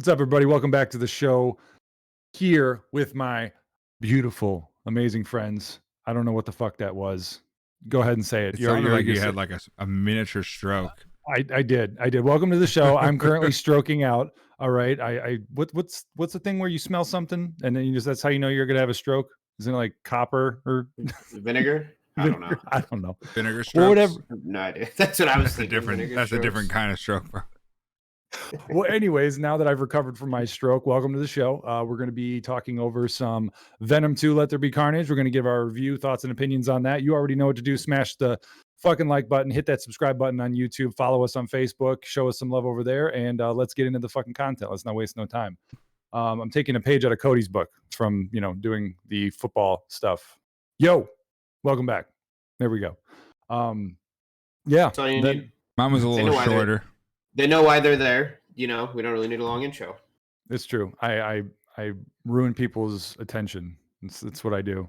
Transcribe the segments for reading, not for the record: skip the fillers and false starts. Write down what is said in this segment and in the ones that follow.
What's up, everybody? Welcome back to the show. Here with my beautiful, amazing friends. I don't know what the fuck that was. Go ahead and say it. It sounded like you had like a miniature stroke. I did. Welcome to the show. I'm currently stroking out. All right. What's the thing where you smell something and then that's how you know you're gonna have a stroke? Isn't it like copper or vinegar? I don't know. I don't know. Vinegar strokes? Well, whatever. No idea. That's what I was thinking. That's a different kind of stroke, bro. Well, anyways, now that I've recovered from my stroke, welcome to the show. We're going to be talking over some Venom 2, Let There Be Carnage. We're going to give our review, thoughts, and opinions on that. You already know what to do. Smash the fucking like button, hit that subscribe button on YouTube, follow us on Facebook, show us some love over there, and let's get into the fucking content. Let's not waste no time. I'm taking a page out of Cody's book from, doing the football stuff. Yo, welcome back. There we go. Yeah. That's all you need. Mine was a little shorter. They know why they're there. We don't really need a long intro. It's true. I ruin people's attention. It's what I do.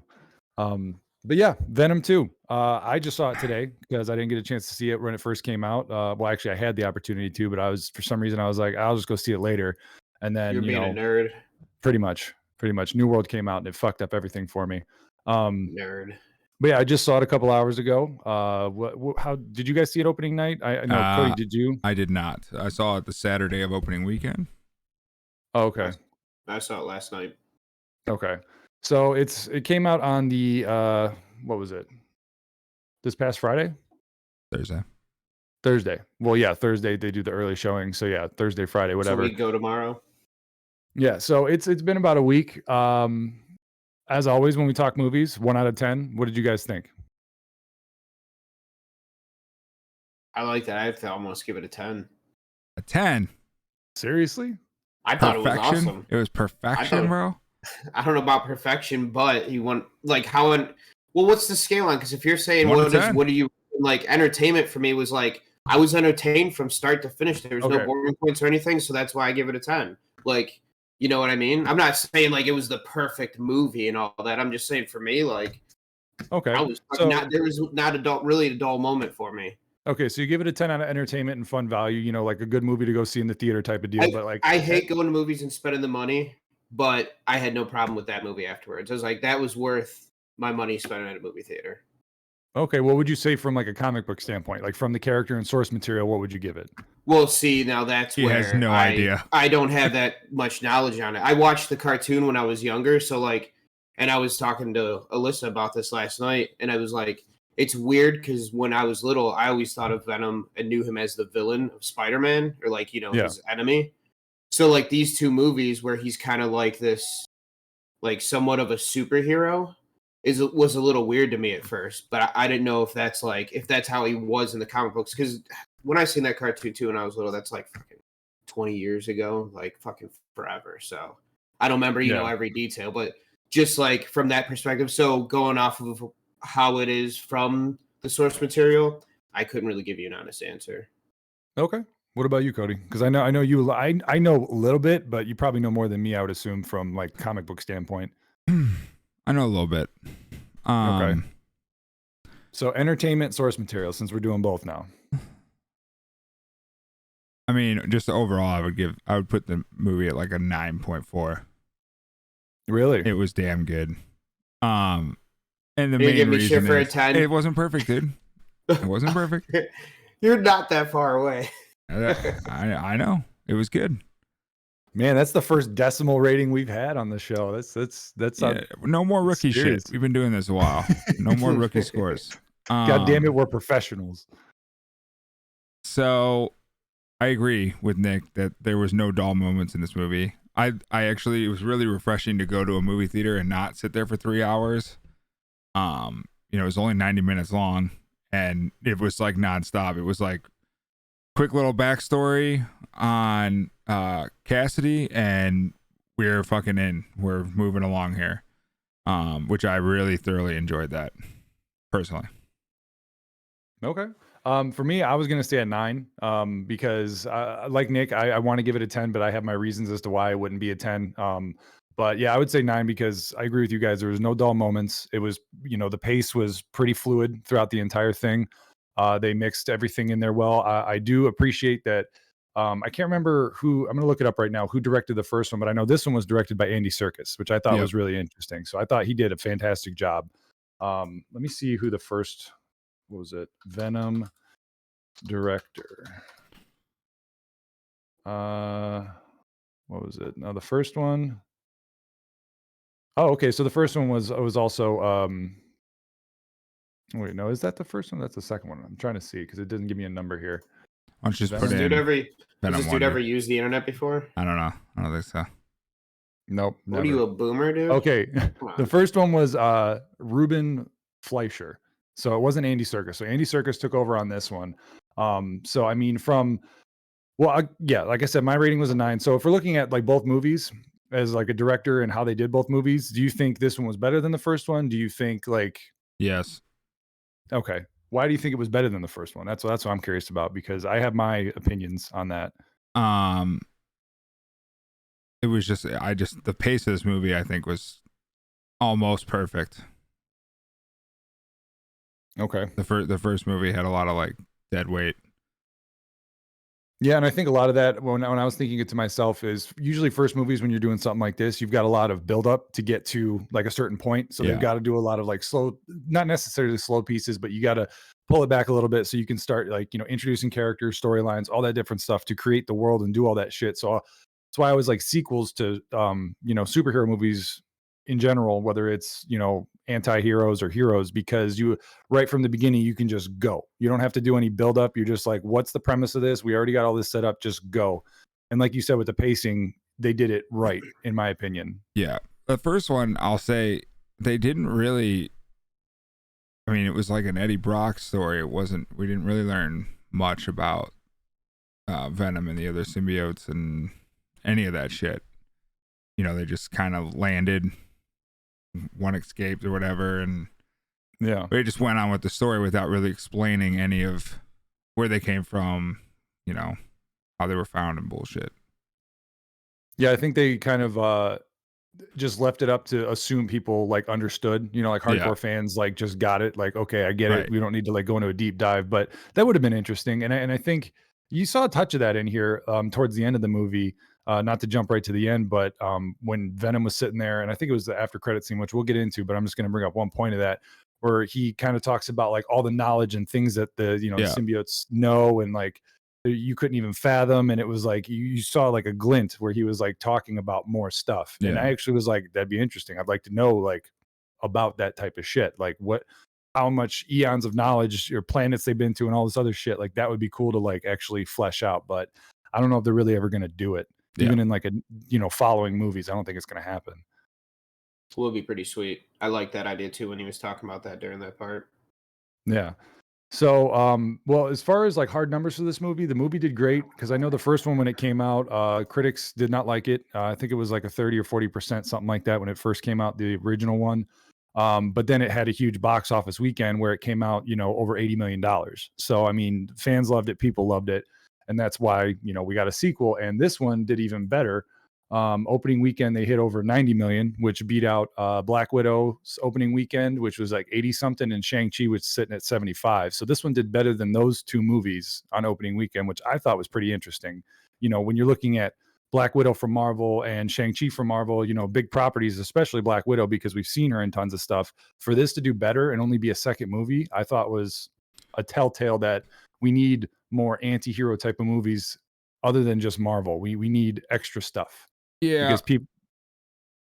But yeah, Venom 2. I just saw it today because I didn't get a chance to see it when it first came out. Well, actually, I had the opportunity to, but for some reason I was like, I'll just go see it later. And then you're being a nerd. Pretty much. New World came out and it fucked up everything for me. Nerd. But yeah, I just saw it a couple hours ago. How did you guys see it opening night? I know, Cody, did you? I did not. I saw it the Saturday of opening weekend. Oh, okay. I saw it last night. Okay. So it came out on the what was it? This past Friday? Thursday. Well, yeah, Thursday they do the early showing. So yeah, Thursday, Friday, whatever. So we go tomorrow. Yeah, so it's been about a week. As always, when we talk movies, 1 out of 10. What did you guys think? I like that. I have to almost give it a 10. A 10? Seriously? I thought it was awesome. It was perfection, bro. I don't know about perfection, but he went like how and well, what's the scale on? Because if you're saying what do you like? Entertainment for me was like I was entertained from start to finish. There was no boring points or anything, so that's why I give it a 10. Like. You know what I mean? I'm not saying like it was the perfect movie and all that. I'm just saying for me, like, okay, there was not a dull moment for me. Okay, so you give it a 10 out of entertainment and fun value. Like a good movie to go see in the theater type of deal. But like, I hate going to movies and spending the money, but I had no problem with that movie afterwards. I was like, that was worth my money spent at a movie theater. Okay, what would you say from like a comic book standpoint? Like from the character and source material, what would you give it? Well, see, now that's where has no idea. I don't have that much knowledge on it. I watched the cartoon when I was younger, so like, and I was talking to Alyssa about this last night, and I was like, it's weird because when I was little, I always thought of Venom and knew him as the villain of Spider-Man, or like, his enemy. So like these two movies where he's kind of like this, like somewhat of a superhero, was a little weird to me at first, but I didn't know if that's how he was in the comic books. Because when I seen that cartoon too when I was little, that's like fucking 20 years ago, like fucking forever. So I don't remember, every detail, but just like from that perspective. So going off of how it is from the source material, I couldn't really give you an honest answer. Okay. What about you, Cody? Because I know you. I know a little bit, but you probably know more than me. I would assume from like comic book standpoint. I know a little bit. Okay. So entertainment, source material, since we're doing both now. I mean, just overall, I would put the movie at like a 9.4. Really? It was damn good. And the main reason shit for a 10? It wasn't perfect, dude. It wasn't perfect. You're not that far away. I know. It was good. Man, that's the first decimal rating we've had on the show. That's no more rookie shit. We've been doing this a while. No more rookie scores. God damn it, we're professionals. So I agree with Nick that there was no dull moments in this movie. I actually, it was really refreshing to go to a movie theater and not sit there for 3 hours. It was only 90 minutes long and it was like nonstop. It was like quick little backstory on Cassidy, and we're fucking in. We're moving along here, which I really thoroughly enjoyed that, personally. Okay. For me, I was gonna stay at 9, because like Nick, I want to give it a 10, but I have my reasons as to why it wouldn't be a 10. But yeah, I would say 9 because I agree with you guys. There was no dull moments. It was, the pace was pretty fluid throughout the entire thing. They mixed everything in there well. I do appreciate that I can't remember who. I'm going to look it up right now. Who directed the first one? But I know this one was directed by Andy Serkis, which I thought was really interesting. So I thought he did a fantastic job. Let me see who the first. What was it? Venom director. What was it? No, the first one. Oh, okay. So the first one was also. Wait, no, is that the first one? That's the second one. I'm trying to see because it doesn't give me a number here. Why don't you just Has put this in Venom dude Wonder? ever used the internet before? I don't know. I don't think so. Nope. What are you, a boomer, dude? Okay. Come on. The first one was Ruben Fleischer. So it wasn't Andy Serkis. So Andy Serkis took over on this one. So I mean, yeah, like I said, my rating was a 9. So if we're looking at like both movies as like a director and how they did both movies, do you think this one was better than the first one? Do you think like Yes. Okay. Why do you think it was better than the first one? That's what I'm curious about because I have my opinions on that. It was just the pace of this movie I think was almost perfect. Okay. The first movie had a lot of like dead weight. Yeah, and I think a lot of that when I was thinking it to myself is usually first movies when you're doing something like this, you've got a lot of build up to get to like a certain point. So they've got to do a lot of like slow, not necessarily slow pieces, but you got to pull it back a little bit so you can start like, introducing characters, storylines, all that different stuff to create the world and do all that shit. So that's why I was like sequels to superhero movies in general, whether it's, anti-heroes or heroes, because you right from the beginning, you can just go. You don't have to do any build up. You're just like, what's the premise of this? We already got all this set up. Just go. And like you said, with the pacing, they did it right, in my opinion. Yeah. The first one, I'll say they didn't really, I mean, it was like an Eddie Brock story. We didn't really learn much about Venom and the other symbiotes and any of that shit. They just kind of landed, one escaped or whatever, and they just went on with the story without really explaining any of where they came from, how they were found and bullshit. Yeah, I think they kind of just left it up to assume people like understood, like hardcore fans like just got it, like, okay, I get it. We don't need to like go into a deep dive, but that would have been interesting. And I think you saw a touch of that in here towards the end of the movie. Not to jump right to the end, but when Venom was sitting there, and I think it was the after credit scene, which we'll get into, but I'm just going to bring up one point of that, where he kind of talks about like all the knowledge and things that the symbiotes know, and like you couldn't even fathom. And it was like you saw like a glint where he was like talking about more stuff. And I actually was like, that'd be interesting. I'd like to know like about that type of shit, like how much eons of knowledge or planets they've been to and all this other shit. Like that would be cool to like actually flesh out, but I don't know if they're really ever going to do it. Even in like following movies, I don't think it's going to happen. It will be pretty sweet. I like that idea too when he was talking about that during that part. Yeah. So, well, as far as like hard numbers for this movie, the movie did great because I know the first one when it came out, critics did not like it. I think it was like a 30 or 40%, something like that when it first came out, the original one. But then it had a huge box office weekend where it came out, over $80 million. So, I mean, fans loved it, people loved it. And that's why, we got a sequel. And this one did even better. Opening weekend, they hit over 90 million, which beat out Black Widow's opening weekend, which was like 80 something, and Shang-Chi was sitting at 75. So this one did better than those two movies on opening weekend, which I thought was pretty interesting. When you're looking at Black Widow from Marvel and Shang-Chi from Marvel, big properties, especially Black Widow, because we've seen her in tons of stuff. For this to do better and only be a second movie, I thought was a telltale that we need more anti-hero type of movies other than just Marvel. We need extra stuff. Yeah. Because people,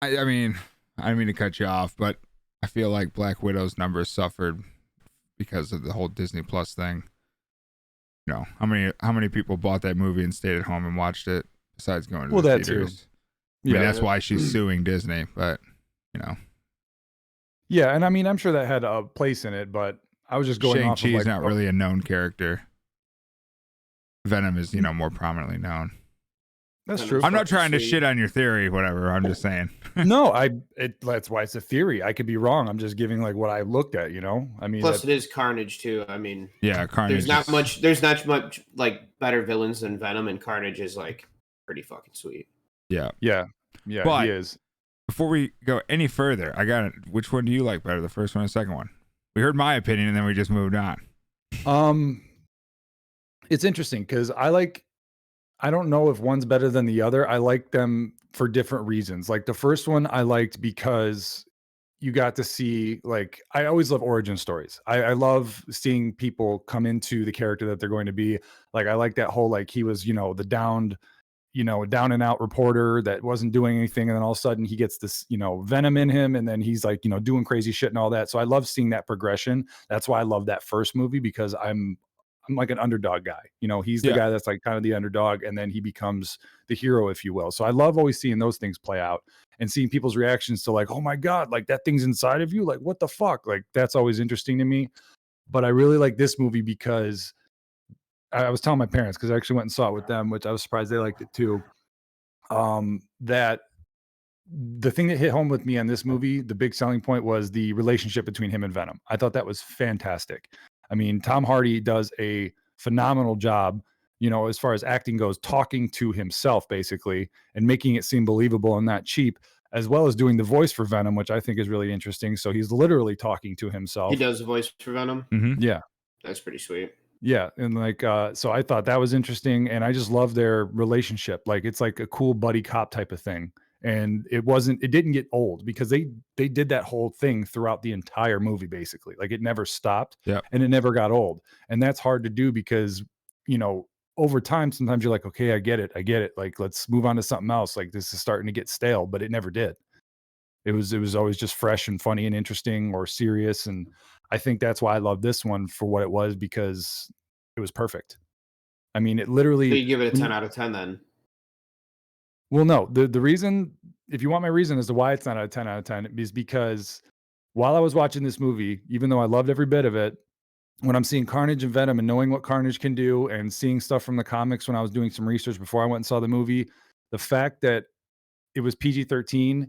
I mean, I didn't mean to cut you off, but I feel like Black Widow's numbers suffered because of the whole Disney Plus thing. How many people bought that movie and stayed at home and watched it besides going to the theaters? Too. I mean, that's why she's suing Disney, but Yeah, and I mean, I'm sure that had a place in it, but I was just going off of Shang-Chi's not really a known character. Venom is, more prominently known. That's true. I'm not trying to shit on your theory, whatever. I'm just saying. No, that's why it's a theory. I could be wrong. I'm just giving like what I looked at, I mean, plus it is Carnage too. I mean, Carnage. There's not much like better villains than Venom, and Carnage is like pretty fucking sweet. Yeah. But he is. Before we go any further, I got it. Which one do you like better, the first one or the second one? We heard my opinion and then we just moved on. It's interesting because I like I don't know if one's better than the other. I like them for different reasons. Like the first one I liked because you got to see, like, I always love origin stories. I love seeing people come into the character that they're going to be. Like I like that whole, like, he was, the downed, down and out reporter that wasn't doing anything. And then all of a sudden he gets this, venom in him. And then he's like, doing crazy shit and all that. So I love seeing that progression. That's why I love that first movie, because I'm like an underdog guy. He's the guy that's like kind of the underdog, and then he becomes the hero, if you will. So I love always seeing those things play out and seeing people's reactions to, like, oh my God, like that thing's inside of you. Like, what the fuck? Like, that's always interesting to me. But I really like this movie because I was telling my parents, because I actually went and saw it with them, which I was surprised they liked it too. That the thing that hit home with me on this movie, the big selling point, was the relationship between him and Venom. I thought that was fantastic. I mean, Tom Hardy does a phenomenal job, as far as acting goes, talking to himself basically and making it seem believable and not cheap, as well as doing the voice for Venom, which I think is really interesting. So he's literally talking to himself. He does the voice for Venom. Mm-hmm. Yeah. That's pretty sweet. Yeah. And like, so I thought that was interesting. And I just love their relationship. Like, it's like a cool buddy cop type of thing. And it didn't get old, because they did that whole thing throughout the entire movie, basically. Like, it never stopped. Yep. And it never got old. And that's hard to do because, over time, sometimes you're like, okay, I get it. Like, let's move on to something else. Like, this is starting to get stale, but it never did. It was always just fresh and funny and interesting, or serious. And I think that's why I love this one for what it was, because it was perfect. I mean, it literally. So you give it a 10 out of 10 then? Well, no, the reason, if you want my reason as to why it's not a 10 out of 10, is because while I was watching this movie, even though I loved every bit of it, when I'm seeing Carnage and Venom and knowing what Carnage can do, and seeing stuff from the comics when I was doing some research before I went and saw the movie, the fact that it was PG-13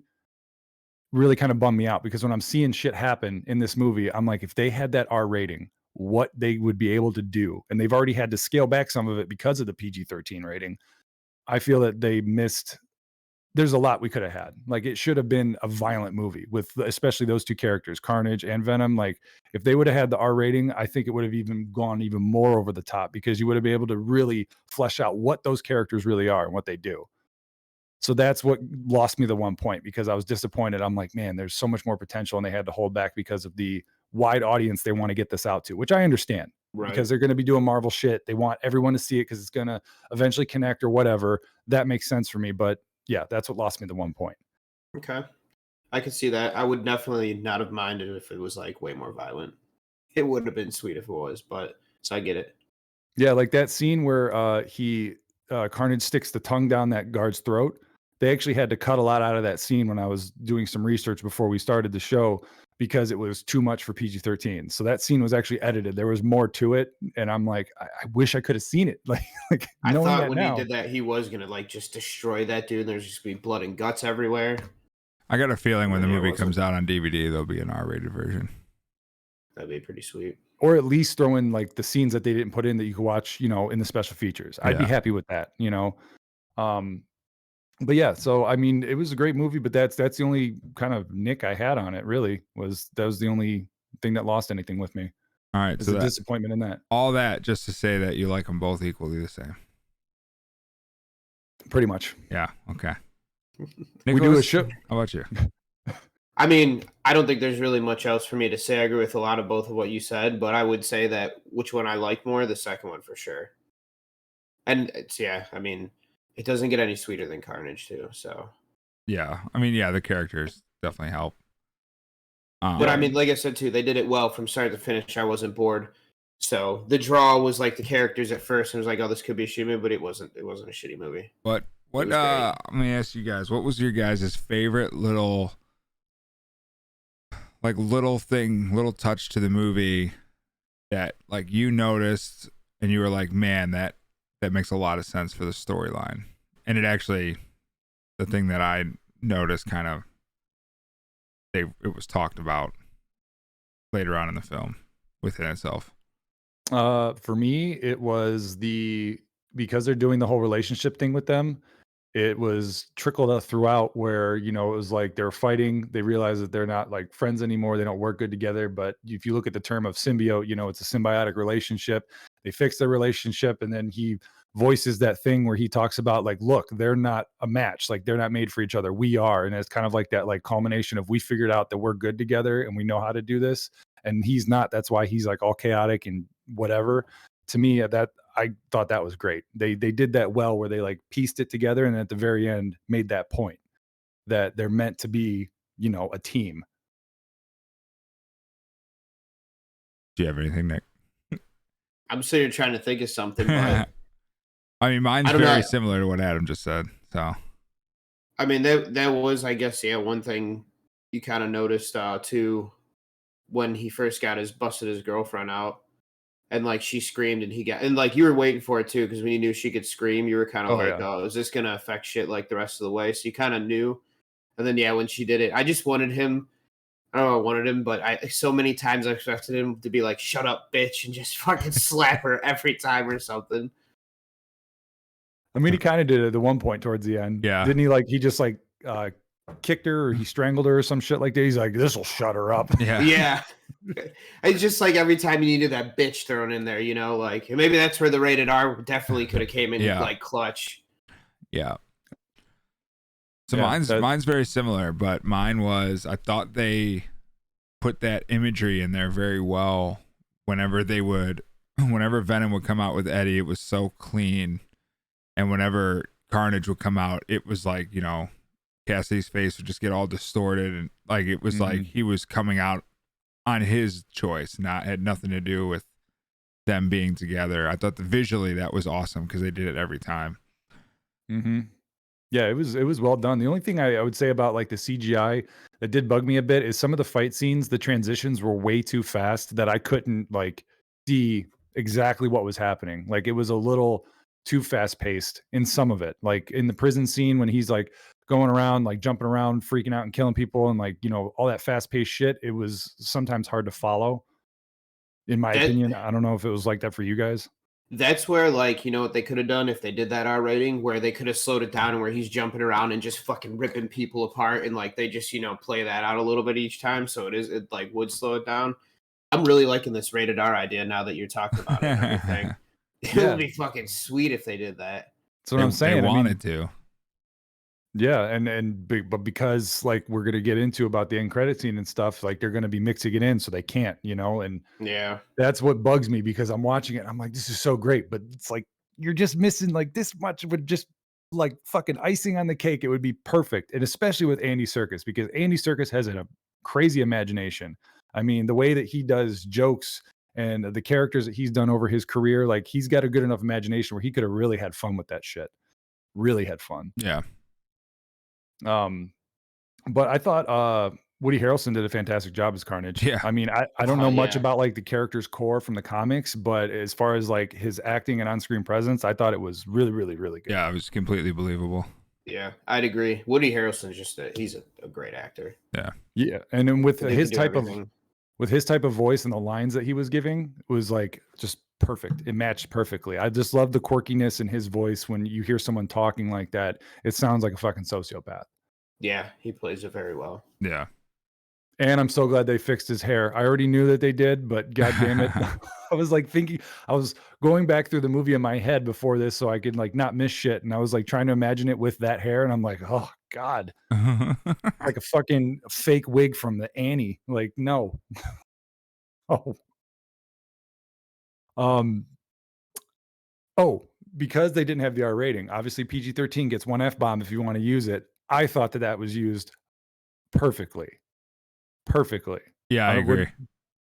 really kind of bummed me out, because when I'm seeing shit happen in this movie, I'm like, if they had that R rating, what they would be able to do. And they've already had to scale back some of it because of the PG-13 rating. I feel that they missed. There's a lot we could have had. Like, it should have been a violent movie with especially those two characters, Carnage and Venom. Like, if they would have had the R rating, I think it would have even gone even more over the top, because you would have been able to really flesh out what those characters really are and what they do. So that's what lost me the 1 point, because I was disappointed. I'm like, man, there's so much more potential, and they had to hold back because of the wide audience they want to get this out to, which I understand. Right. Because they're going to be doing Marvel shit. They want everyone to see it because it's going to eventually connect or whatever. That makes sense for me. But yeah, that's what lost me the 1 point. Okay. I could see that. I would definitely not have minded if it was like way more violent. It would have been sweet if it was, but so I get it. Yeah, like that scene where Carnage sticks the tongue down that guard's throat. They actually had to cut a lot out of that scene when I was doing some research before we started the show, because it was too much for PG-13. So that scene was actually edited. There was more to it, and I'm like, I wish I could have seen it. Like I thought when he did that, he was gonna like just destroy that dude. There's just gonna be blood and guts everywhere. I got a feeling when the movie comes out on DVD, there'll be an R-rated version. That'd be pretty sweet. Or at least throw in like the scenes that they didn't put in that you could watch, in the special features. I'd be happy with that, But yeah, so I mean, it was a great movie, but that's the only kind of nick I had on it. Really, that was the only thing that lost anything with me. All right, so a disappointment in that. All that just to say that you like them both equally the same. Pretty much. Yeah. Okay. Nicholas, we do a show. How about you? I mean, I don't think there's really much else for me to say. I agree with a lot of both of what you said, but I would say that which one I like more, the second one for sure. And it's, I mean, it doesn't get any sweeter than Carnage too. So yeah, I mean, the characters definitely help. But I mean, like I said too, they did it well from start to finish. I wasn't bored. So the draw was like the characters at first, and it was like, oh, this could be a shitty movie, but it wasn't. It wasn't a shitty movie. But what? Let me ask you guys, what was your guys' favorite little touch to the movie that like you noticed and you were like, man, that makes a lot of sense for the storyline? And it actually, the thing that I noticed kind of, it was talked about later on in the film within itself. For me, it was because they're doing the whole relationship thing with them, it was trickled out throughout where, it was like they're fighting. They realize that they're not like friends anymore. They don't work good together. But if you look at the term of symbiote, it's a symbiotic relationship. They fix their relationship, and then he voices that thing where he talks about like, look, they're not a match, like they're not made for each other, we are. And it's kind of like that like culmination of we figured out that we're good together and we know how to do this, and he's not. That's why he's like all chaotic and whatever. To me, that I thought that was great. They did that well, where they like pieced it together and at the very end made that point that they're meant to be, you know, a team. Do you have anything, Nick? I'm sitting here trying to think of something, but I mean, mine's very similar to what Adam just said. So, I mean, that was, I guess, yeah, one thing you kind of noticed too when he first busted his girlfriend out, and like she screamed and like you were waiting for it too, because when you knew she could scream, you were kind of oh, is this gonna affect shit like the rest of the way? So you kind of knew, and then yeah, when she did it, I just wanted him. I don't know, I wanted him, but so many times I expected him to be like, "Shut up, bitch," and just fucking slap her every time or something. I mean, he kind of did it at the one point towards the end. Yeah. Didn't he? Like, he just like kicked her or he strangled her or some shit like that. He's like, this will shut her up. Yeah. Yeah. It's just like every time you needed that bitch thrown in there, you know, like maybe that's where the rated R definitely could have came in like clutch. Yeah. So mine's very similar, but mine was, I thought they put that imagery in there very well. Whenever Venom would come out with Eddie, it was so clean. And whenever Carnage would come out, it was like, you know, Cassidy's face would just get all distorted. And like, it was like he was coming out on his choice, had nothing to do with them being together. I thought visually that was awesome because they did it every time. Mm-hmm. Yeah, it was well done. The only thing I would say about like the CGI that did bug me a bit is some of the fight scenes, the transitions were way too fast that I couldn't like see exactly what was happening. Like it was a little too fast paced in some of it. Like in the prison scene when he's like going around, like jumping around, freaking out and killing people and like, you know, all that fast paced shit. It was sometimes hard to follow, in my opinion. I don't know if it was like that for you guys. That's where, like, you know what they could have done if they did that R rating, where they could have slowed it down and where he's jumping around and just fucking ripping people apart, and like they just, you know, play that out a little bit each time, so it like would slow it down. I'm really liking this rated R idea now that you're talking about it and everything. It would be fucking sweet if they did that. That's what I'm saying. They wanted to. Yeah, but because like we're gonna get into about the end credit scene and stuff, like they're gonna be mixing it in, so they can't, you know. And yeah, that's what bugs me because I'm watching it. I'm like, this is so great, but it's like you're just missing like this much. Would just like fucking icing on the cake. It would be perfect, and especially with Andy Serkis because Andy Serkis has a crazy imagination. I mean, the way that he does jokes and the characters that he's done over his career, like he's got a good enough imagination where he could have really had fun with that shit. Really had fun. Yeah. But I thought Woody Harrelson did a fantastic job as Carnage. Yeah. I mean, I don't know much about like the character's core from the comics, but as far as like his acting and on-screen presence, I thought it was really, really, really good. Yeah, it was completely believable. Yeah, I'd agree. Woody Harrelson's just he's a great actor. Yeah. Yeah. And then with his type of voice and the lines that he was giving, it was like just perfect. It matched perfectly. I just love the quirkiness in his voice. When you hear someone talking like that, it sounds like a fucking sociopath. Yeah, he plays it very well. Yeah. And I'm so glad they fixed his hair. I already knew that they did, but god damn it. I was like thinking, I was going back through the movie in my head before this so I could like not miss shit. And I was like trying to imagine it with that hair. And I'm like, oh God, like a fucking fake wig from the Annie. Like, no. Because they didn't have the R rating, obviously PG-13 gets one F-bomb if you want to use it. I thought that was used perfectly. Yeah, I agree.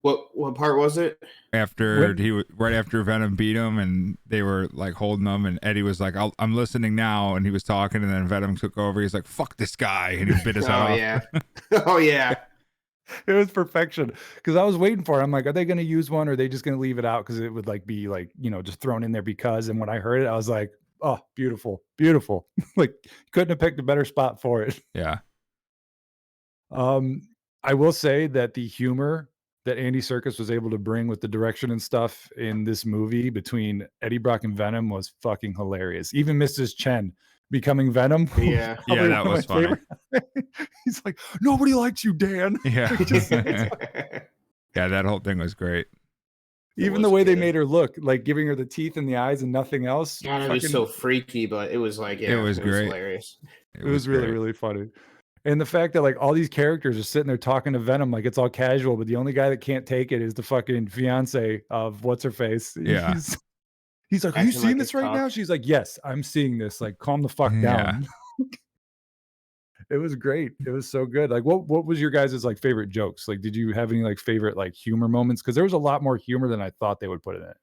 What part was it? Right after Venom beat him and they were like holding him and Eddie was like, I'm listening now, and he was talking and then Venom took over. He's like, fuck this guy, and he bit his head off. Yeah. Oh yeah. It was perfection because I was waiting for it. I'm like, are they going to use one or are they just going to leave it out because it would like be like, you know, just thrown in there because. And when I heard it, I was like, oh, beautiful. Like couldn't have picked a better spot for it. Yeah. I will say that the humor that Andy Serkis was able to bring with the direction and stuff in this movie between Eddie Brock and Venom was fucking hilarious. Even Mrs. Chen becoming Venom. Yeah. Yeah, that was funny. He's like, nobody likes you, Dan. Yeah. Yeah, that whole thing was great. Even the way they made her look, like giving her the teeth and the eyes and nothing else. God, it was so freaky, but it was like, yeah, It was great. hilarious. It was really, really funny. And the fact that like all these characters are sitting there talking to Venom like it's all casual, but the only guy that can't take it is the fucking fiance of what's her face. Yeah. He's like, are you seeing this right now? She's like, yes, I'm seeing this. Like, calm the fuck down. It was great. It was so good. Like, what was your guys' like favorite jokes? Like, did you have any like favorite like humor moments? Because there was a lot more humor than I thought they would put in it.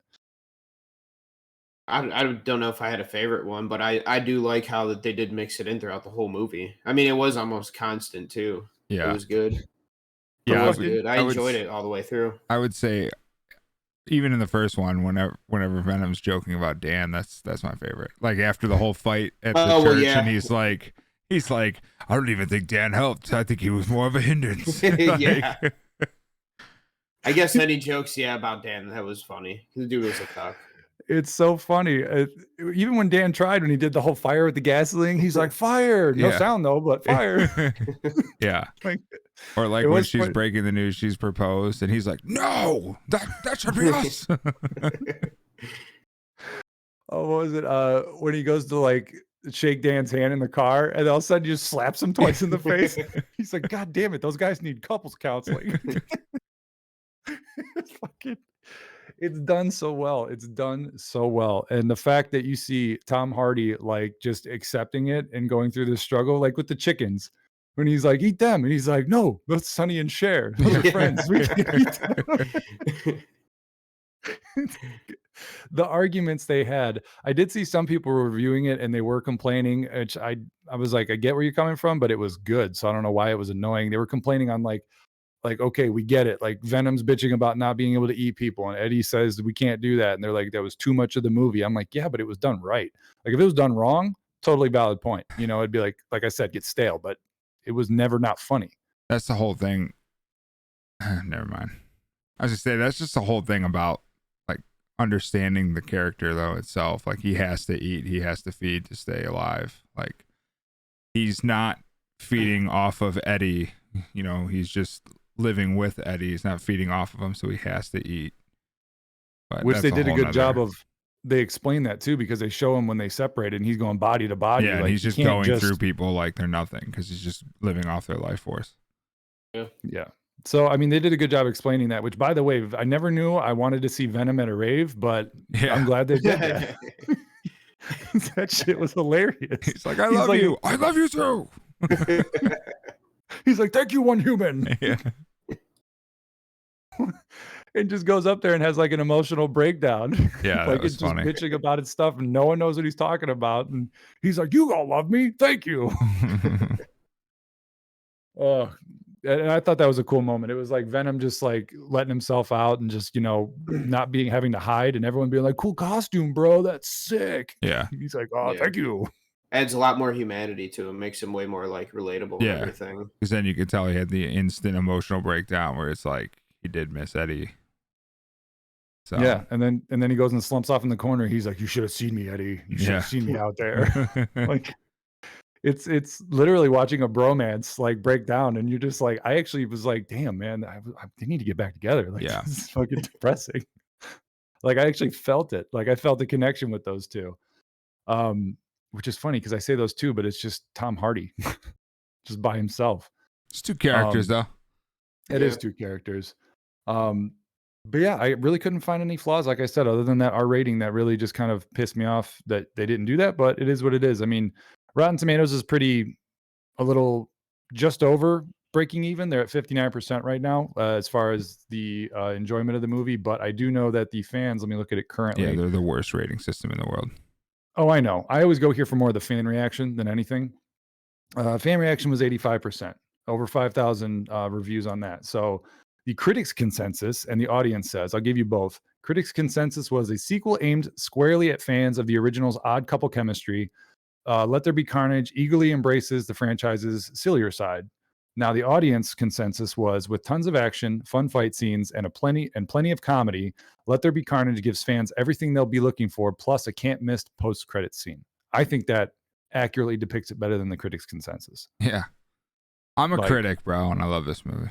I don't know if I had a favorite one, but I do like how that they did mix it in throughout the whole movie. I mean, it was almost constant too. Yeah, it was good. Yeah, it was good. I enjoyed it all the way through. I would say, even in the first one, whenever Venom's joking about Dan, that's my favorite. Like after the whole fight at the church, and he's like, I don't even think Dan helped. I think he was more of a hindrance. Yeah. I guess any jokes, about Dan, that was funny. The dude was a cock. It's so funny. Even when Dan tried, when he did the whole fire with the gasoline, he's like, fire. No sound though, but fire. Yeah. Or like when she's breaking the news, she's proposed, and he's like, no, that should be us. Oh, what was it? When he goes to like shake Dan's hand in the car, and all of a sudden just slaps him twice in the face. He's like, God damn it, those guys need couples counseling. It's done so well. It's done so well. And the fact that you see Tom Hardy like just accepting it and going through this struggle, like with the chickens, when he's like, eat them. And he's like, no, let's Sonny and Cher. Those are friends. We can eat them. The arguments they had, I did see some people were reviewing it and they were complaining, which I was like, I get where you're coming from, but it was good. So I don't know why it was annoying. They were complaining on like, okay, we get it. Like Venom's bitching about not being able to eat people, and Eddie says we can't do that. And they're like, that was too much of the movie. I'm like, yeah, but it was done right. Like if it was done wrong, totally valid point. You know, it'd be like I said, get stale, but it was never not funny. That's the whole thing. Never mind. I was just saying that's just the whole thing about like understanding the character though itself. Like he has to eat, he has to feed to stay alive. Like he's not feeding off of Eddie. You know, he's just living with Eddie. He's not feeding off of him, so he has to eat. But which they did a good job of. They explain that too, because they show him when they separated and he's going body to body. Yeah, like, he's just going through people like they're nothing because he's just living off their life force. Yeah. So, I mean, they did a good job explaining that, which by the way, I never knew I wanted to see Venom at a rave, but I'm glad they did that. That shit was hilarious. He's like, I love you. I love you too. He's like, thank you, one human. Yeah. And just goes up there and has like an emotional breakdown. Yeah, like it's just bitching about his stuff and no one knows what he's talking about. And he's like, you all love me. Thank you. Oh, and I thought that was a cool moment. It was like Venom just like letting himself out and just, you know, not having to hide and everyone being like, cool costume, bro. That's sick. Yeah. He's like, oh, thank you. Adds a lot more humanity to him, makes him way more like relatable and everything. Because then you could tell he had the instant emotional breakdown where it's like he did miss Eddie. So yeah, and then he goes and slumps off in the corner. He's like, you should have seen me, Eddie. You should have seen me out there. Like it's literally watching a bromance like break down, and you're just like, I actually was like, damn man, they need to get back together. Like this is fucking depressing. Like I actually felt it. Like I felt the connection with those two. Which is funny because I say those two, but it's just Tom Hardy, just by himself. It's two characters, though. It is two characters. But yeah, I really couldn't find any flaws, like I said, other than that R rating that really just kind of pissed me off that they didn't do that. But it is what it is. I mean, Rotten Tomatoes is a little just over breaking even. They're at 59% right now as far as the enjoyment of the movie. But I do know that the fans, let me look at it currently. Yeah, they're the worst rating system in the world. Oh, I know. I always go here for more of the fan reaction than anything. Fan reaction was 85%, over 5,000 reviews on that. So the critics' consensus and the audience says, I'll give you both. Critics' consensus was a sequel aimed squarely at fans of the original's odd couple chemistry. Let There Be Carnage eagerly embraces the franchise's sillier side. Now, the audience consensus was, with tons of action, fun fight scenes, and plenty of comedy, Let There Be Carnage gives fans everything they'll be looking for, plus a can't-miss post-credit scene. I think that accurately depicts it better than the critics' consensus. Yeah. I'm a critic, bro, and I love this movie.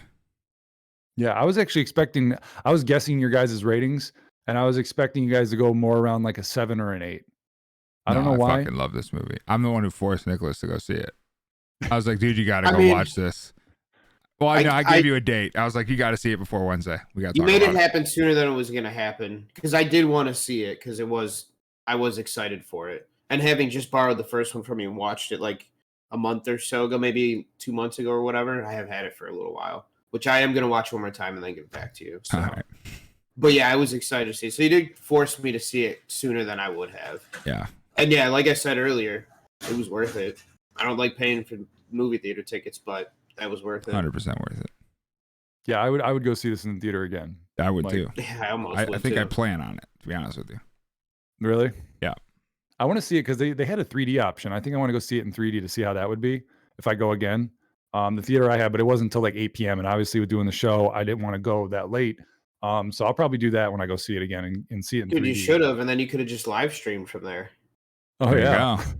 Yeah, I was actually I was guessing your guys' ratings, and I was expecting you guys to go more around like a 7 or an 8. I don't know I why. fucking love this movie. I'm the one who forced Nicholas to go see it. I was like, dude, you got to I go mean, watch this. Well, I gave you a date. I was like, you got to see it before Wednesday. We got to You talk made about it happen sooner than it was going to happen because I did want to see it because I was excited for it. And having just borrowed the first one from you and watched it like a month or so ago, maybe 2 months ago or whatever, I have had it for a little while, which I am going to watch one more time and then give it back to you. So, All right. But yeah, I was excited to see it. So you did force me to see it sooner than I would have. Yeah. And yeah, like I said earlier, it was worth it. I don't like paying for movie theater tickets, but that was worth it. 100% worth it. Yeah, I would go see this in the theater again. I would Like, too. Yeah, I almost I would think too. I plan on it, to be honest with you. Really? Yeah. I want to see it because they had a 3D option. I think I want to go see it in 3D to see how that would be if I go again. The theater I had, but it wasn't until like 8 p.m. And obviously with doing the show, I didn't want to go that late. So I'll probably do that when I go see it again and see it in Dude, 3D. you should have, and then you could have just live streamed from there. Oh There yeah. you go.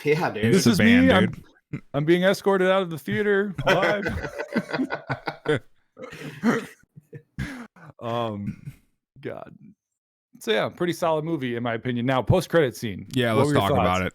Yeah, dude. This It's a is band, me. dude. I'm being escorted out of the theater live. God. So yeah, pretty solid movie in my opinion. Now, post-credit scene. Yeah, what let's were your talk thoughts? about it.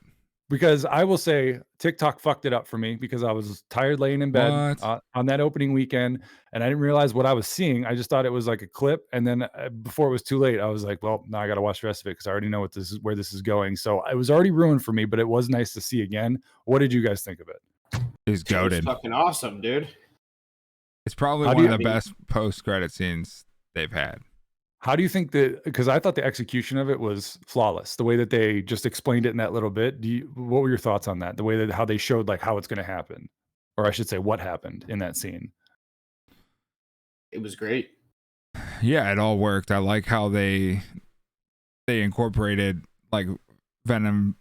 Because I will say TikTok fucked it up for me because I was tired laying in bed on that opening weekend and I didn't realize what I was seeing. I just thought it was like a clip. And then before it was too late, I was like, well, now I got to watch the rest of it because I already know where this is going. So it was already ruined for me, but it was nice to see again. What did you guys think of it? He's That was goated. fucking awesome, dude. It's probably How do one you- of the best post-credit scenes they've had. How do you think that? Because I thought the execution of it was flawless. The way that they just explained it in that little bit. What were your thoughts on that? The way that how they showed like how it's going to happen, or I should say, what happened in that scene. It was great. Yeah, it all worked. I like how they incorporated like Venom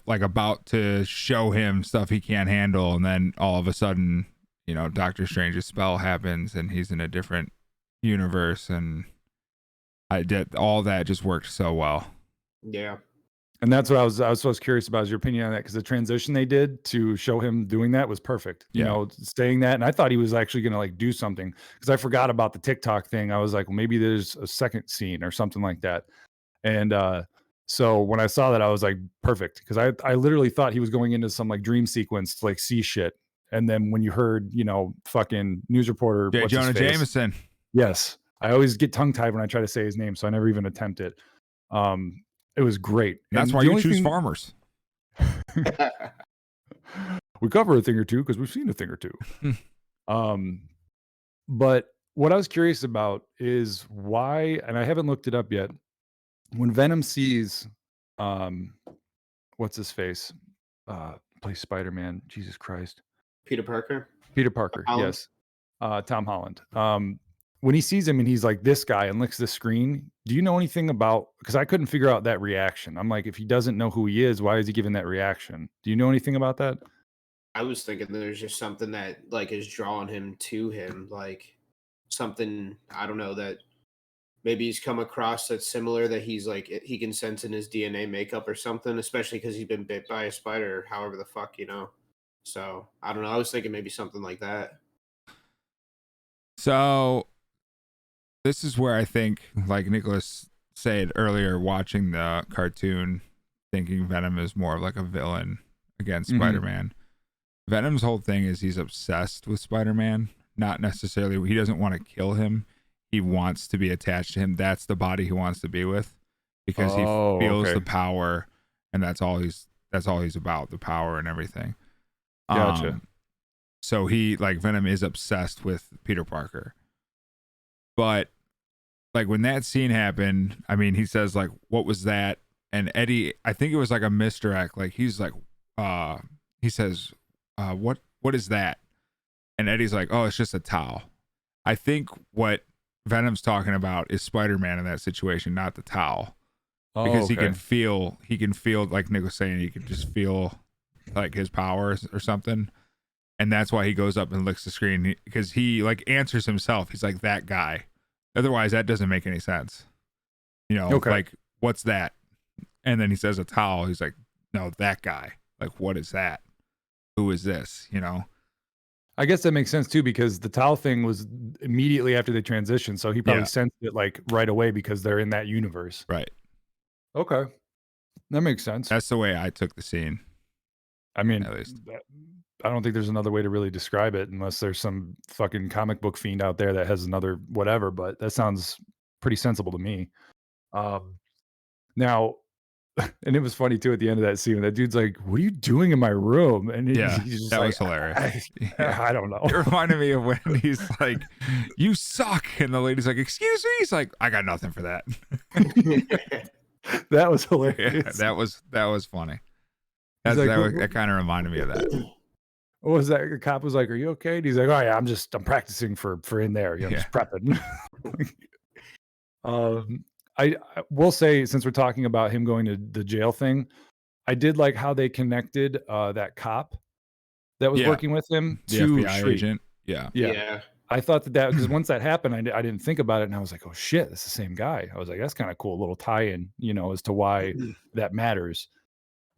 like about to show him stuff he can't handle, and then all of a sudden, Doctor Strange's spell happens and he's in a different universe, and all that just worked so well. Yeah. And that's what I was curious about is your opinion on that because the transition they did to show him doing that was perfect. Saying that, and I thought he was actually going to like do something because I forgot about the TikTok thing. I was like, well, maybe there's a second scene or something like that. And so when I saw that, I was like, perfect because I literally thought he was going into some like dream sequence to like see shit. And then when you heard, fucking news reporter, J. Jonah Jameson. Yes, I always get tongue tied when I try to say his name, so I never even attempt it. It was great. That's why you choose farmers. We cover a thing or two because we've seen a thing or two. But what I was curious about is why, and I haven't looked it up yet. When Venom sees, what's his face? Plays Spider-Man. Jesus Christ. Peter Parker. Holland. Yes. Tom Holland. When he sees him and he's like this guy and licks the screen, do you know anything about, because I couldn't figure out that reaction. I'm like, if he doesn't know who he is, why is he giving that reaction? Do you know anything about that? I was thinking there's just something that like is drawing him to him, like something, I don't know, that maybe he's come across that's similar that he's like, he can sense in his DNA makeup or something, especially because he's been bit by a spider, however the fuck, So I don't know. I was thinking maybe something like that. So this is where I think, like Nicholas said earlier, watching the cartoon, thinking Venom is more of like a villain against Spider-Man. Venom's whole thing is he's obsessed with Spider-Man, not necessarily, he doesn't want to kill him. He wants to be attached to him. That's the body he wants to be with because he feels the power, and that's all he's about, the power and everything. Gotcha. So Venom is obsessed with Peter Parker. But like when that scene happened, I mean, he says like, what was that? And Eddie, I think it was like a misdirect. Like he's like, he says, what is that? And Eddie's like, oh, it's just a towel. I think what Venom's talking about is Spider-Man in that situation, not the towel. Because he can feel like Nick was saying, he can just feel like his powers or something. And that's why he goes up and licks the screen, because he like answers himself. He's like, that guy. Otherwise, that doesn't make any sense. Like, what's that? And then he says a towel. He's like, no, that guy. Like, what is that? Who is this? I guess that makes sense too, because the towel thing was immediately after they transitioned, so he probably Yeah. sensed it like right away because they're in that universe. Right. Okay, that makes sense. That's the way I took the scene, I mean, at least. I don't think there's another way to really describe it unless there's some fucking comic book fiend out there that has another whatever, but that sounds pretty sensible to me. Now, and it was funny too at the end of that scene. That dude's like, "What are you doing in my room?" And Yeah, he's just that like, was hilarious. Yeah. I don't know. It reminded me of when he's like, "You suck," and the lady's like, "Excuse me." He's like, "I got nothing for that." That was Yeah, hilarious. that was funny. He's like, That kind of reminded me of that. what was that? The cop was like, "Are you okay?" And he's like, "Oh yeah, I'm practicing for in there. I'm Yeah. just prepping." um, I will say, since we're talking about him going to the jail thing, I did like how they connected that cop that was Yeah. working with him The to FBI Shriek. agent. Yeah. Yeah. I thought that because once that happened, I didn't think about it, and I was like, "Oh shit, it's the same guy." I was like, "That's kind of cool, little tie-in, as to why that matters."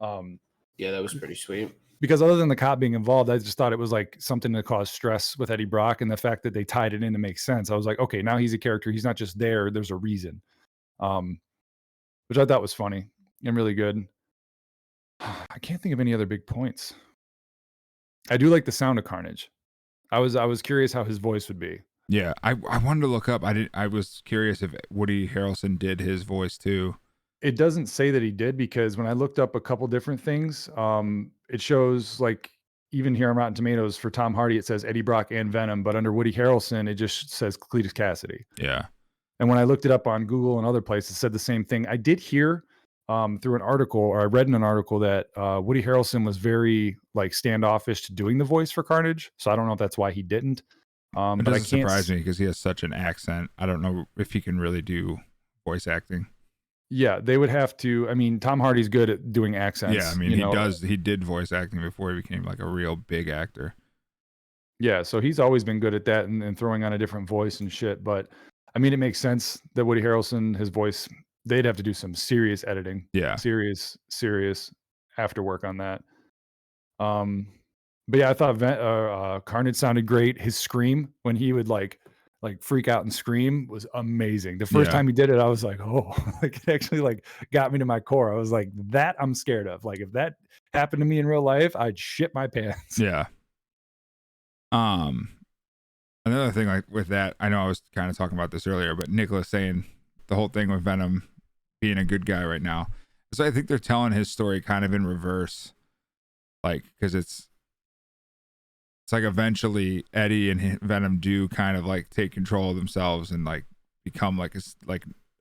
Yeah, that was pretty sweet. Because other than the cop being involved, I just thought it was like something to cause stress with Eddie Brock, and the fact that they tied it in to make sense. I was like, okay, now he's a character. He's not just there. There's a reason, which I thought was funny and really good. I can't think of any other big points. I do like the sound of Carnage. I was curious how his voice would be. Yeah. I wanted to look up. I was curious if Woody Harrelson did his voice too. It doesn't say that he did, because when I looked up a couple different things, it shows like even here on Rotten Tomatoes for Tom Hardy, it says Eddie Brock and Venom, but under Woody Harrelson, it just says Cletus Cassidy. Yeah. And when I looked it up on Google and other places, it said the same thing. I did hear through an article, or I read in an article, that Woody Harrelson was very like standoffish to doing the voice for Carnage. So I don't know if that's why he didn't. It But doesn't I can't surprise me because he has such an accent. I don't know if he can really do voice acting. Yeah, they would have to. I mean, Tom Hardy's good at doing accents. Yeah, I mean, he did voice acting before he became like a real big actor. Yeah, so he's always been good at that and throwing on a different voice and shit. But I mean, it makes sense that Woody Harrelson, his voice, they'd have to do some serious editing. Yeah. Serious after work on that. But yeah, I thought Carnage sounded great. His scream when he would like freak out and scream was amazing. The first time he did it, I was like, oh, like it actually like got me to my core. I was like, that I'm scared of. Like if that happened to me in real life, I'd shit my pants. Yeah. Another thing like with that, I know I was kind of talking about this earlier, but Nicholas saying the whole thing with Venom being a good guy right now. So I think they're telling his story kind of in reverse. Like, because it's like eventually Eddie and Venom do kind of like take control of themselves and like become like a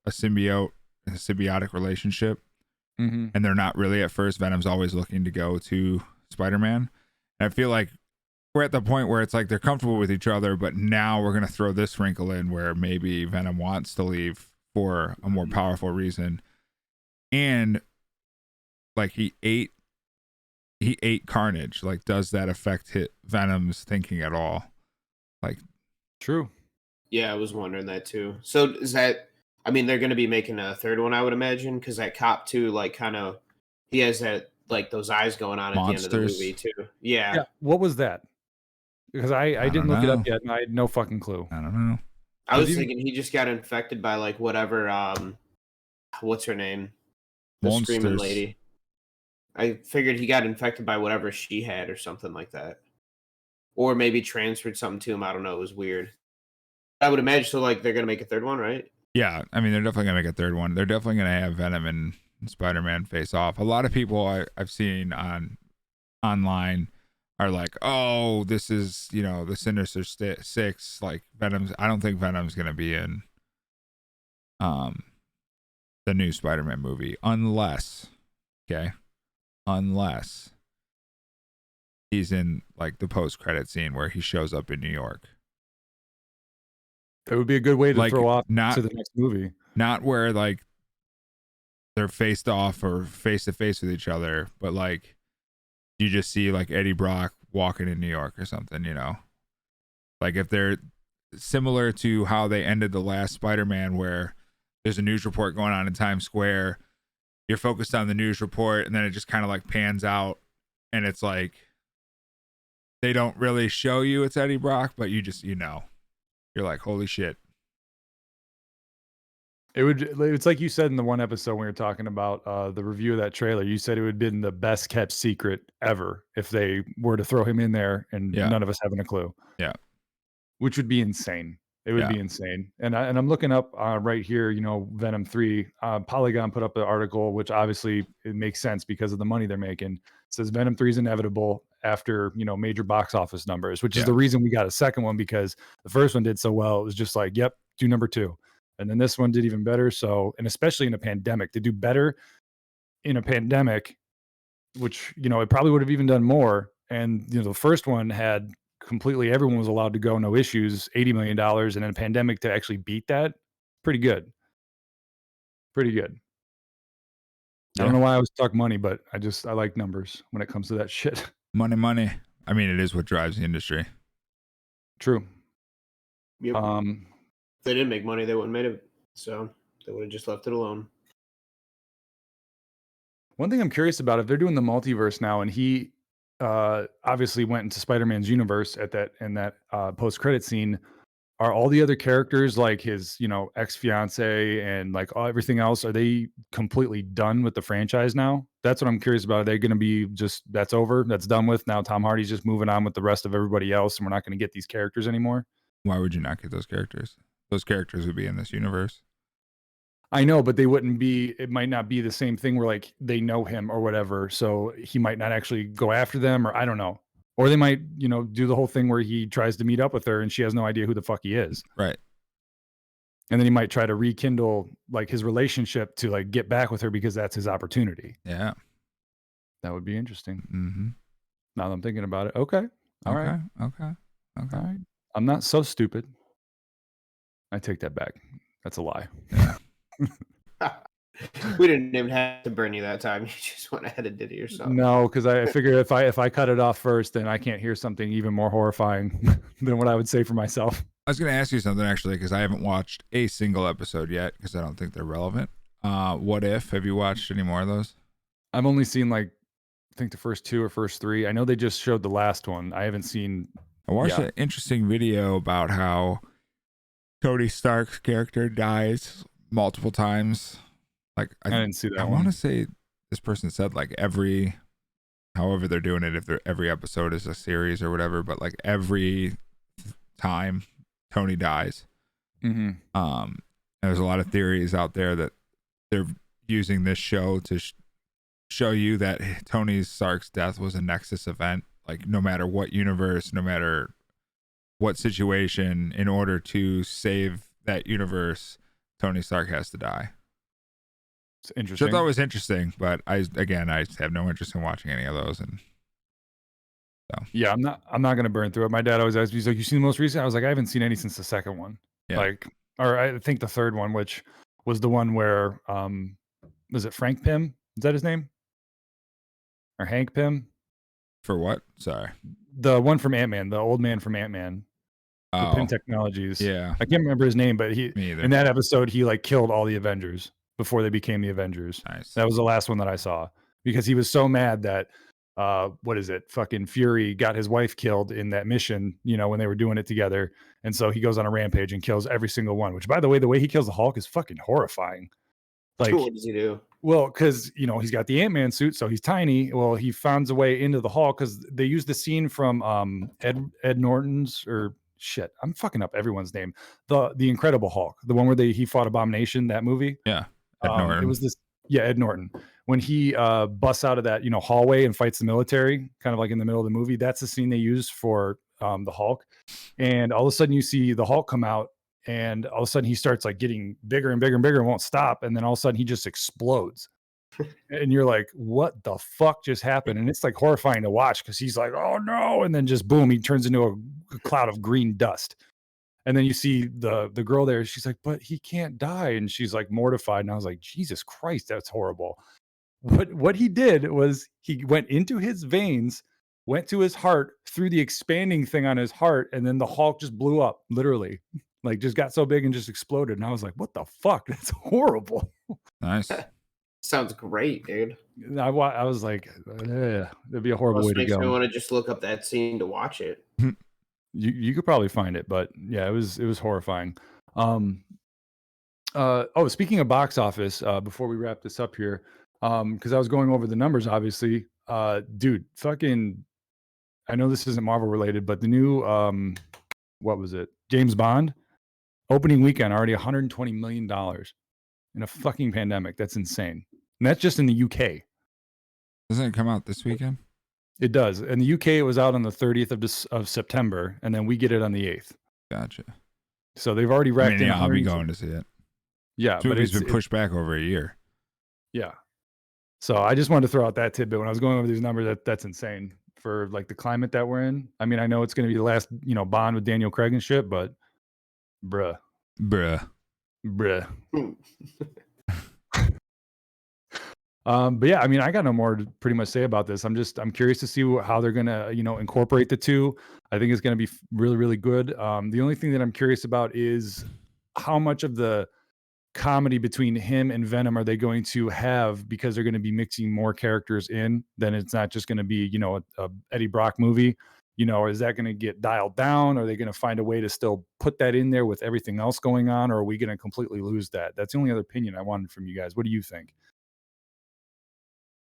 symbiotic relationship. Mm-hmm. And they're not really at first. Venom's always looking to go to Spider-Man. And I feel like we're at the point where it's like they're comfortable with each other, but now we're going to throw this wrinkle in where maybe Venom wants to leave for a more powerful reason. And like he ate Carnage. Like, does that affect Venom's thinking at all? Like, true. Yeah, I was wondering that too. So is that, I mean, they're going to be making a third one, I would imagine, because that cop too, like kind of, he has that, like those eyes going on at the end of the movie too. Yeah. What was that? Because I didn't look it up yet, and I had no fucking clue. I don't know. I was thinking he just got infected by like whatever, what's her name? The screaming lady. I figured he got infected by whatever she had or something like that. Or maybe transferred something to him. I don't know. It was weird. I would imagine so, like, they're going to make a third one, right? Yeah. I mean, they're definitely going to make a third one. They're definitely going to have Venom and Spider-Man face off. A lot of people I've seen online are like, oh, this is, the Sinister Six. Like, I don't think Venom's going to be in the new Spider-Man movie unless he's in like the post-credit scene where he shows up in New York. That would be a good way to like, throw off to the next movie. Not where like they're faced off or face to face with each other, but like you just see like Eddie Brock walking in New York or something, Like if they're similar to how they ended the last Spider-Man, where there's a news report going on in Times Square, you're focused on the news report, and then it just kind of like pans out, and it's like they don't really show you it's Eddie Brock, but you just, you're like, holy shit. It's like you said in the one episode when we were talking about the review of that trailer, you said it would have been the best kept secret ever if they were to throw him in there and none of us having a clue. Yeah. Which would be insane. It would be insane. And I'm looking up right here, Venom 3. Polygon put up an article, which obviously it makes sense because of the money they're making. It says Venom 3 is inevitable after, major box office numbers, which is the reason we got a second one, because the first one did so well. It was just like, yep, do number 2. And then this one did even better. So, and especially in a pandemic, to do better in a pandemic, which, it probably would have even done more. And, the first one had completely, everyone was allowed to go, no issues, $80 million. And in a pandemic to actually beat that, pretty good. Pretty good. I don't know why I always talk money, but I like numbers when it comes to that shit. Money. I mean, it is what drives the industry. True. Yep. If they didn't make money, they wouldn't have made it. So they would have just left it alone. One thing I'm curious about, if they're doing the multiverse now, and he obviously went into Spider-Man's universe in that post-credit scene, are all the other characters, like his, ex-fiance and like everything else, are they completely done with the franchise now? That's what I'm curious about. Are they going to be just, that's over, that's done with now? Tom Hardy's just moving on with the rest of everybody else, and we're not going to get these characters anymore? Why would you not get those characters? Those characters would be in this universe. I know, but they wouldn't be, it might not be the same thing where like they know him or whatever. So he might not actually go after them, or I don't know. Or they might, do the whole thing where he tries to meet up with her and she has no idea who the fuck he is. Right. And then he might try to rekindle like his relationship to like get back with her because that's his opportunity. Yeah. That would be interesting. Mm-hmm. Now that I'm thinking about it. Okay. All right. Okay. All right. I'm not so stupid. I take that back. That's a lie. Yeah. We didn't even have to burn you that time. You just went ahead and did it yourself. No, because I figured if I cut it off first, then I can't hear something even more horrifying than what I would say for myself. I was going to ask you something actually, because I haven't watched a single episode yet because I don't think they're relevant. What If? Have you watched any more of those? I've only seen like, I think the first 2 or first 3. I know they just showed the last one. I haven't seen. I watched an interesting video about how Tony Stark's character dies multiple times. Like I didn't see that. I want to say this person said like however they're doing it, if every episode is a series or whatever, but like every time Tony dies. Mm-hmm. There's a lot of theories out there that they're using this show to show you that Tony Stark's death was a Nexus event. Like no matter what universe, no matter what situation, in order to save that universe, Tony Stark has to die. It's interesting. Which I thought was interesting, but I have no interest in watching any of those. And so yeah, I'm not gonna burn through it. My dad always asked me, he's like, "You seen the most recent?" I was like, "I haven't seen any since the second one." Yeah. Like, or I think the third one, which was the one where was it Frank Pym? Is that his name? Or Hank Pym? For what? Sorry. The one from Ant-Man, the old man from Ant-Man. Oh, Pym Technologies. yeah. I can't remember his name, but Me either. in that episode he like killed all the Avengers before they became the Avengers. Nice. That was the last one that I saw, because he was so mad that what is it? Fucking Fury got his wife killed in that mission, when they were doing it together. And so he goes on a rampage and kills every single one, which, by the way he kills the Hulk is fucking horrifying. Like, what does he do? Well, because, he's got the Ant-Man suit, so he's tiny. Well, he finds a way into the Hulk because they used the scene from Ed Norton's, or shit, I'm fucking up everyone's name. The Incredible Hulk, the one where he fought Abomination, that movie. Yeah. Ed Norton. It was this. Yeah, Ed Norton. When he busts out of that, hallway and fights the military, kind of like in the middle of the movie, that's the scene they used for the Hulk. And all of a sudden you see the Hulk come out, and all of a sudden he starts like getting bigger and bigger and bigger and won't stop. And then all of a sudden he just explodes. And you're like, what the fuck just happened? And it's like horrifying to watch, because he's like, oh no. And then just boom, he turns into a cloud of green dust. And then you see the girl there. She's like, but he can't die. And she's like mortified. And I was like, Jesus Christ, that's horrible. What he did was he went into his veins, went to his heart, through the expanding thing on his heart, and then the Hulk just blew up, literally. Like, just got so big and just exploded. And I was like, what the fuck? That's horrible. Nice. Sounds great, dude. I was like, that'd be a horrible way Almost to makes me go. want to just look up that scene to watch it. You could probably find it, but yeah, it was horrifying. Speaking of box office, before we wrap this up here, because I was going over the numbers, obviously, dude, fucking, I know this isn't Marvel related, but the new, what was it, James Bond opening weekend already $120 million in a fucking pandemic. That's insane, and that's just in the UK. Doesn't it come out this weekend? It does. In the UK, it was out on the 30th of September, and then we get it on the 8th. Gotcha. So they've already racked in. I'll be going to see it. Yeah, this movie's been pushed back over a year. Yeah. So I just wanted to throw out that tidbit when I was going over these numbers. That's insane for like the climate that we're in. I mean, I know it's going to be the last, Bond with Daniel Craig and shit, but bruh. But yeah, I mean, I got no more to pretty much say about this. I'm curious to see how they're gonna, incorporate the two. I think it's gonna be really, really good. The only thing that I'm curious about is how much of the comedy between him and Venom are they going to have, because they're going to be mixing more characters in. Then it's not just going to be, a Eddie Brock movie. Is that going to get dialed down? Are they going to find a way to still put that in there with everything else going on? Or are we going to completely lose that? That's the only other opinion I wanted from you guys. What do you think?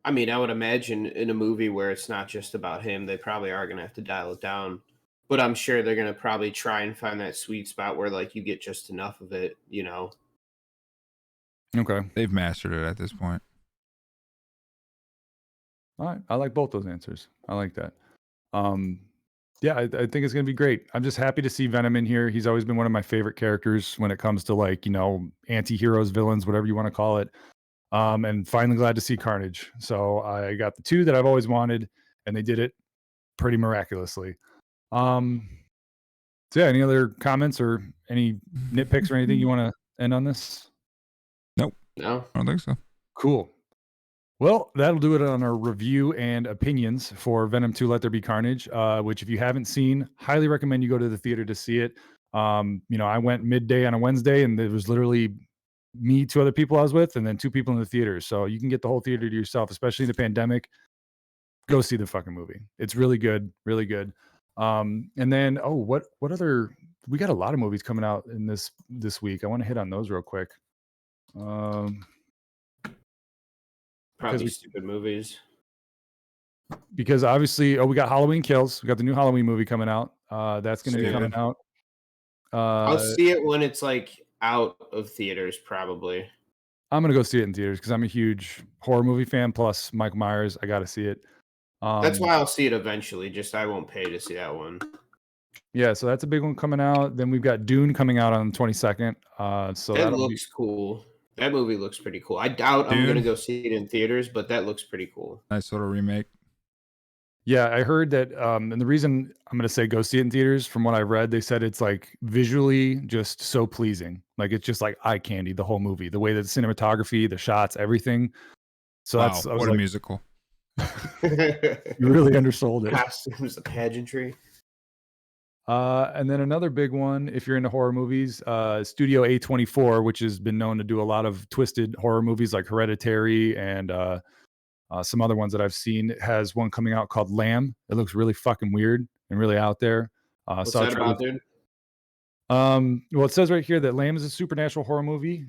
I mean, I would imagine in a movie where it's not just about him, they probably are going to have to dial it down. But I'm sure they're going to probably try and find that sweet spot where like you get just enough of it, Okay. They've mastered it at this point. All right. I like both those answers. I like that. Yeah, I think it's going to be great. I'm just happy to see Venom in here. He's always been one of my favorite characters when it comes to like, anti-heroes, villains, whatever you want to call it. And finally glad to see Carnage. So I got the two that I've always wanted, and they did it pretty miraculously. So yeah, any other comments or any nitpicks or anything you want to end on this? Nope. No, I don't think so. Cool. Well, that'll do it on our review and opinions for Venom 2 Let There Be Carnage, which if you haven't seen, highly recommend you go to the theater to see it. I went midday on a Wednesday, and it was literally me, two other people I was with, and then two people in the theater. So you can get the whole theater to yourself, especially in the pandemic. Go see the fucking movie. It's really good, really good. And then, what other? We got a lot of movies coming out in this week. I want to hit on those real quick. probably stupid movies. Because obviously, we got Halloween Kills. We got the new Halloween movie coming out. That's going to be coming out. I'll see it when it's like out of theaters, probably. I'm gonna go see it in theaters because I'm a huge horror movie fan. Plus, Mike Myers, I got to see it. That's why I'll see it eventually. Just I won't pay to see that one. Yeah, so that's a big one coming out. Then we've got Dune coming out on the 22nd. So that looks cool. That movie looks pretty cool. I doubt I'm gonna go see it in theaters, but that looks pretty cool. Nice little remake. Yeah, I heard that, and the reason I'm going to say go see it in theaters, from what I read, they said it's like visually just so pleasing. Like it's just like eye candy, the whole movie, the way that the cinematography, the shots, everything. So wow, that's what a musical. You really undersold it. Costumes, the pageantry. And then another big one, if you're into horror movies, Studio A24, which has been known to do a lot of twisted horror movies like Hereditary and some other ones that I've seen, has one coming out called Lamb. It looks really fucking weird and really out there. What's that about, dude? Well, it says right here that Lamb is a supernatural horror movie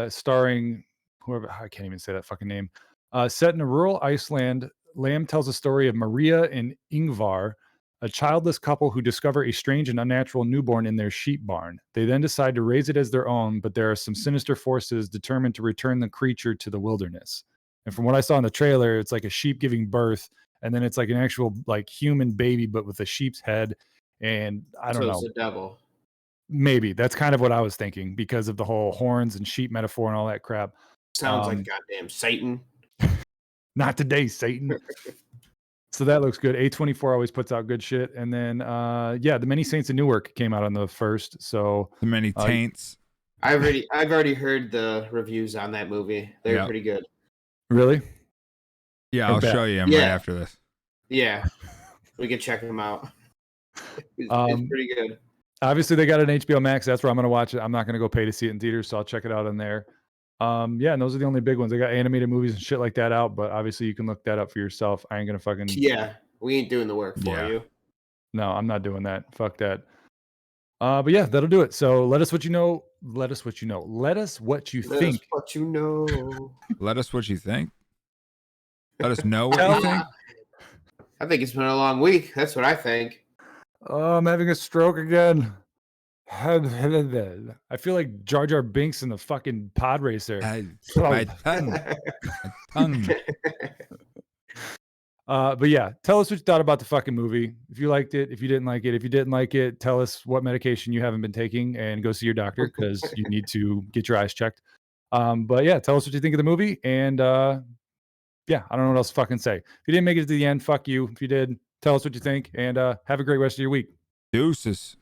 starring whoever, I can't even say that fucking name. Set in a rural Iceland, Lamb tells a story of Maria and Ingvar, a childless couple who discover a strange and unnatural newborn in their sheep barn. They then decide to raise it as their own, but there are some sinister forces determined to return the creature to the wilderness. And from what I saw in the trailer, it's like a sheep giving birth, and then it's like an actual like human baby, but with a sheep's head. And I don't know. It's the devil. Maybe that's kind of what I was thinking because of the whole horns and sheep metaphor and all that crap. Sounds like goddamn Satan. Not today, Satan. So that looks good. A24 always puts out good shit. And then, The Many Saints of Newark came out on the 1st. So The Many Taints. I've already heard the reviews on that movie. They're pretty good. Really? Yeah, I'll show you them right after this. Yeah, we can check them out. It's pretty good. Obviously, they got an HBO Max. That's where I'm going to watch it. I'm not going to go pay to see it in theaters, so I'll check it out on there. Yeah, and those are the only big ones. They got animated movies and shit like that out, but obviously you can look that up for yourself. I ain't gonna fucking Yeah, we ain't doing the work for Yeah. you. no, I'm not doing that. Fuck that. But yeah, that'll do it. So let us what you know. Let us what you know. Let us what you Let us think. what you know. Let us what you think. Let us know what you think. I think it's been a long week. That's what I think. Oh, I'm having a stroke again. I feel like Jar Jar Binks in the fucking pod racer. My tongue. My tongue. But yeah, tell us what you thought about the fucking movie. If you liked it, if you didn't like it, if you didn't like it, tell us what medication you haven't been taking and go see your doctor because you need to get your eyes checked. But yeah, tell us what you think of the movie. And yeah, I don't know what else to fucking say. If you didn't make it to the end, fuck you. If you did, tell us what you think and have a great rest of your week. Deuces.